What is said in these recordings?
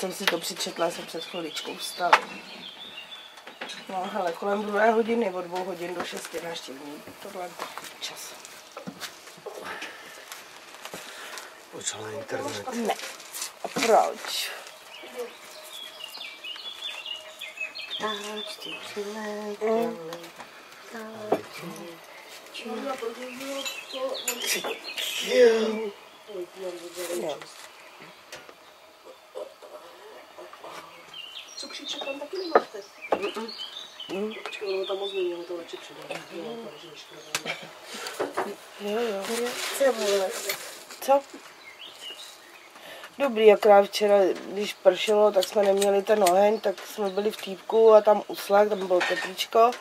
jsem si to přičetla, jsem před chviličkou vstala. No hele, kolem 2 hodiny, od 2 hodin do 6 návštěvníků. Tohle je čas. Počala internet. Ne. A proč? Proč ty přiletěli? Co křičet tam taky nemáte? Počkej, ono tam moc není, ono to radši přidá. Jo. Co bylo? Co? Dobrý, akorát včera, když pršelo, tak jsme neměli ten oheň, tak jsme byli v týpku a tam uslak, tam bylo teplíčko.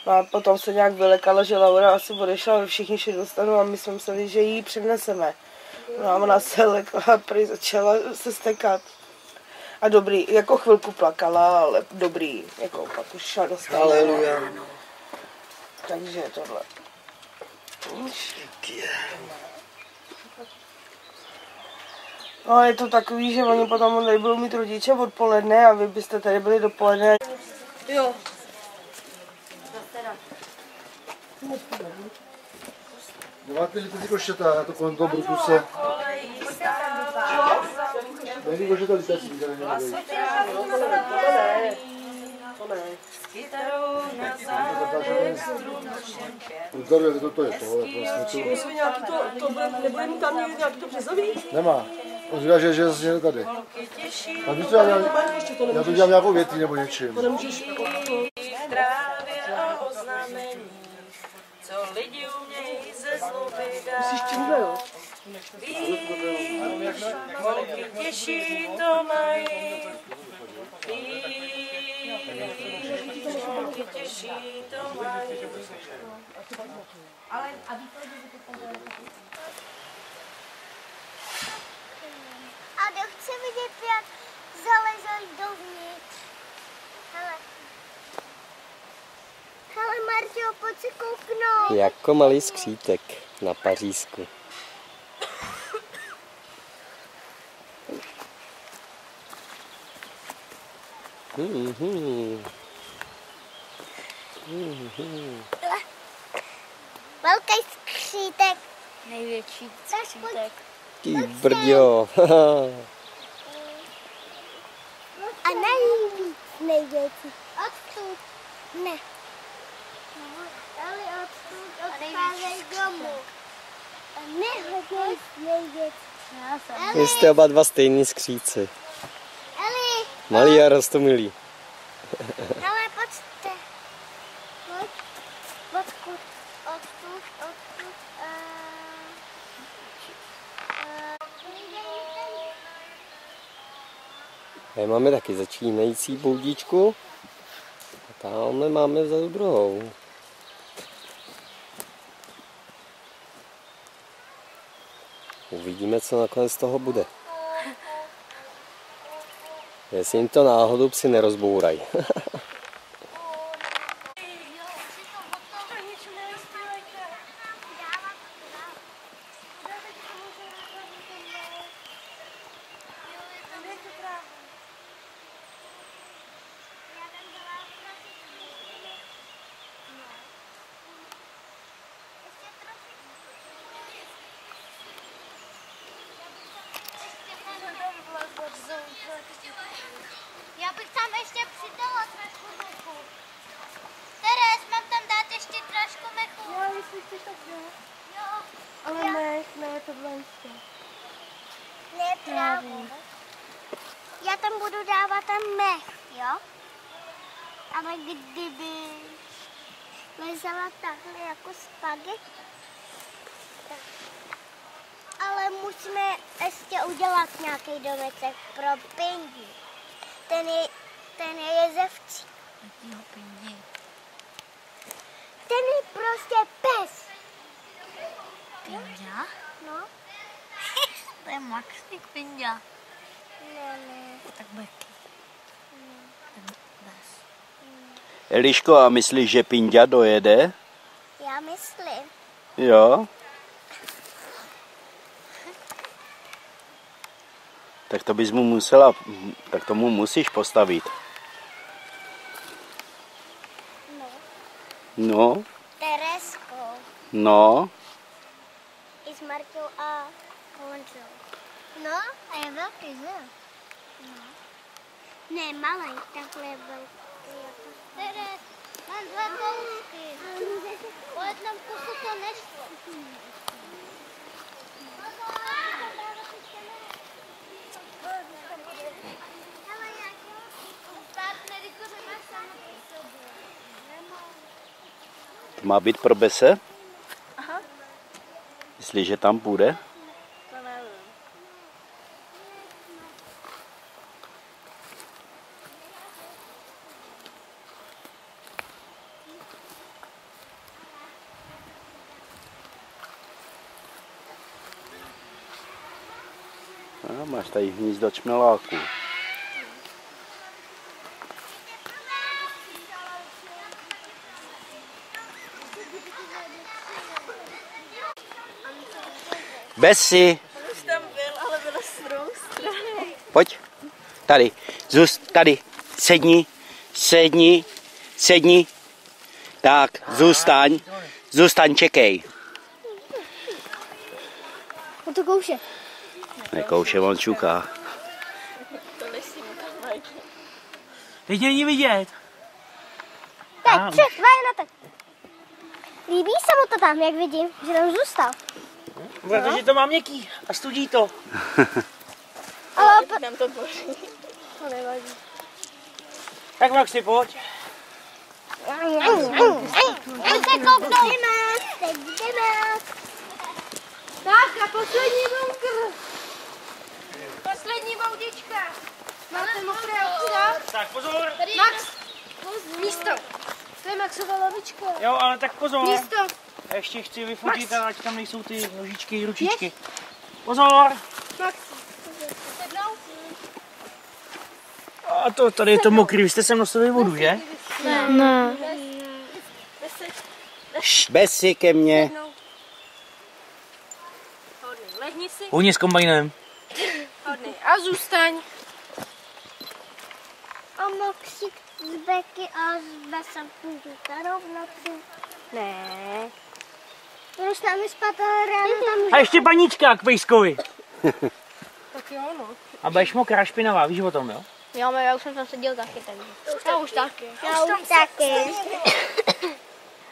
No a potom se nějak vylekala, že Laura asi odešla, všichni šli do stanu a my jsme mysleli, že ji přeneseme. No a ona se lekla a prý začala se stekat. A dobrý, jako chvilku plakala, ale dobrý, jako pak už šla do stanu. Haleluja. Takže tohle. No je to takový, že oni potom tady budou mít rodiče odpoledne a vy byste tady byli dopoledne. Jo. Nemáte, že ty koštěta, já to kolem toho brutuse. Není koštěta lítací, kde není. To je to, vlastně Musíme nějaký to nebude mít tam nějaký to březový? Nemá. On říká, že je tady. A víš co, já to dělám nějakou větví nebo něčím. To nemůžeš co lidi umějí ze zloby dát. musíš tímhle, jo? Holky těžší to mají. Holky těžší to mají. A kdo chce vidět, jak zalezali dovnitř? Hele Marťo, pojď si kouknout. Jako malý skřítek na Pařížsku. Velký skřítek. Největší skřítek. Ty brďo. A nejvíc největší. Odtud. Ne. Ale odtud odcházej domů. A nehodně největší. Vy jste oba dva stejný skříci. Eli, Malý a roztomilý. hele, pojďte. Pojď. Odkud? Odtud. Tady máme taky začínající boudičku. A tamhle máme vzadu druhou. Uvidíme, co nakonec z toho bude. Jestli jim to náhodou psi nerozbourají. Já bych tam ještě přidala trošku mechu. Teres, mám tam dát ještě trošku mechu. Jo, jestli chceš, tak jo. Jo. Ale ne, tohle ještě. Ne, právě. Já tam budu dávat ten mech, jo? Ale kdyby lezala takhle jako spaghetti, tak. Ale musíme ještě udělat nějaký domeček pro Pindy. Ten je jezevčí. Jakýho Pindy? Ten je prostě pes. Pinda? No. To je Maxík Pinda. Ne. Tak Beky. Tak bez. Eliško, a myslíš, že Pinda dojede? Já myslím. Jo. Tak Tak to bys mu musela, tak tomu musíš postavit. No, Tereskou. no, I s Martou a Honzou. No, a je velký, že? No. Ne, malý, takhle velký. Teres, mám 2 kousky. Po jednom kusu to nešlo. to má být pro Bese? Aha. Jestliže tam půjde? To nevím. A máš tady hnízdo čmeláků. Besi, Už tam byl, ale byl z druhé strany. pojď. Tady, tady. Sedni, sedni, sedni. Tak, zůstaň, čekej. On to kouše. Nekouše, on čuká. Teď není vidět. Tak, 3, 2, 1, tak. Líbí se mu to tam, jak vidím, že tam zůstal. Protože to má měkký a studí to. Ale Nám to boří. to nevadí. Tak Maxi, pojď. Pojďte kouknout. Teď jdeme. Tak a poslední bunkr. Poslední boudička. Máte mokré okna? Tak pozor. Max, místo. To je Maxova lavička. Jo, ale tak pozor. Místo. A ještě chci vyfotit, ať tam nejsou ty nožičky, ručičky. Pozor. Max. Sednou? A to tady je to mokrý, vy jste sem nosili vodu, že? Ne. Besi ke mně. Lehni si. Hodně s kombajnem. Hodný. A zůstaň. A Maxík z Beky a z Besem půjdu rovnoci. Ne. Budu s námi spát, ale ráno tam... A ještě paníčka k pejskovi. Tak jo, no. A budeš mokrá špinavá, víš o tom, jo? Jo, ale já už jsem tam seděl taky, takže. Já už taky. Já už taky.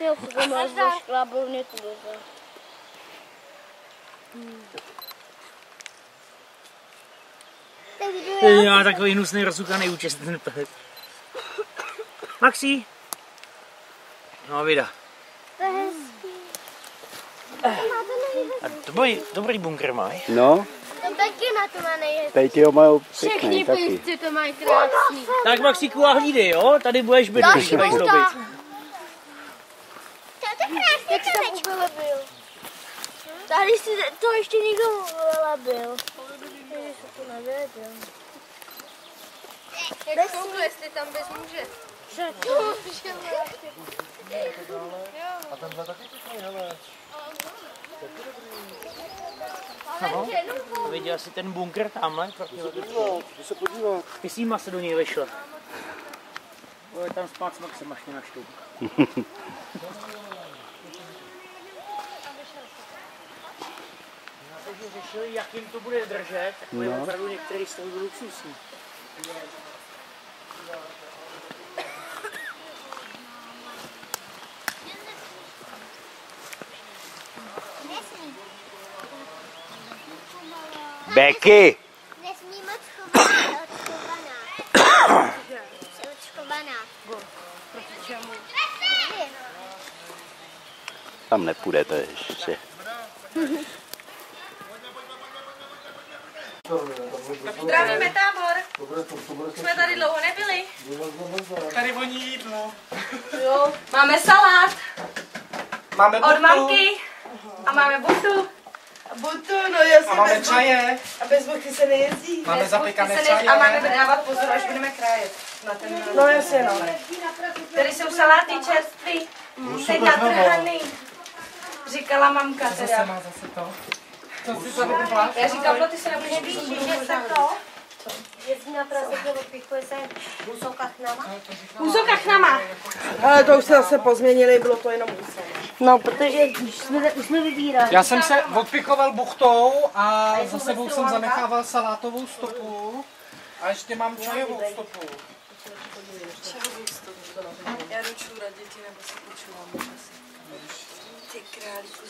Jo, to máš zašla, byl mě tu doze. Tak jdu já. Já takový hnusný rozsukaný účest ten pes. Maxi. No vida. To je hezký. A to byl dobrý bunkr máš. No, To Beky na to má nejhezký. tady ty ho mají pěkný taky. pejsci to mají krásný. Tak Maxíku a hlídej, jo? Tady budeš bydlet, když budeš zdobit. To je krásný tanečko. Tady si to ještě někdo vylebil. To nevěděl. Jak koukl, jestli tam bez muže. A tenhle taky pěkný, hele. Viděl jsi ten bunkr tamhle? Jdi se podívat. Ty jsi se do něj vešla. Bude tam spát s Maxem, až mě naštou. Takže řešili, jak jim to bude držet, tak no. Opravdu některý z toho budou luxusní. Beky! Nesmí moc očkovaná. Jsem očkovaná. Proti čemu? Tam nepůjdete ještě. Zdravíme tábor. Jsme tady dlouho nebyli. Tady voní jídlo. Jo. Máme salát Máme od mamky a máme butu. Butu, no jasně. A máme čaje. A bez buchty se nejezdí. Máme zapěkané A čaje. máme dávat pozor, až budeme krájet. Na ten No jasně, no. Tady jsou saláty čerství. Teď natrhaný. Říkala mamka teda. Má zase to. Já říkám, no ty se nebudeš blížit, že jsem to. Jezdí na Praze, odpichuje se Husou Kachnama. Husou Kachnama. Ale to už se zase pozměnili, bylo to jenom Husou. No, protože už jsme vybírali. Já jsem se odpichoval buchtou a za sebou jsem zanechával salátovou stopu a ještě mám čajovou stopu. Já jdu čůrat děti, nebo se počívám. Ty králíku.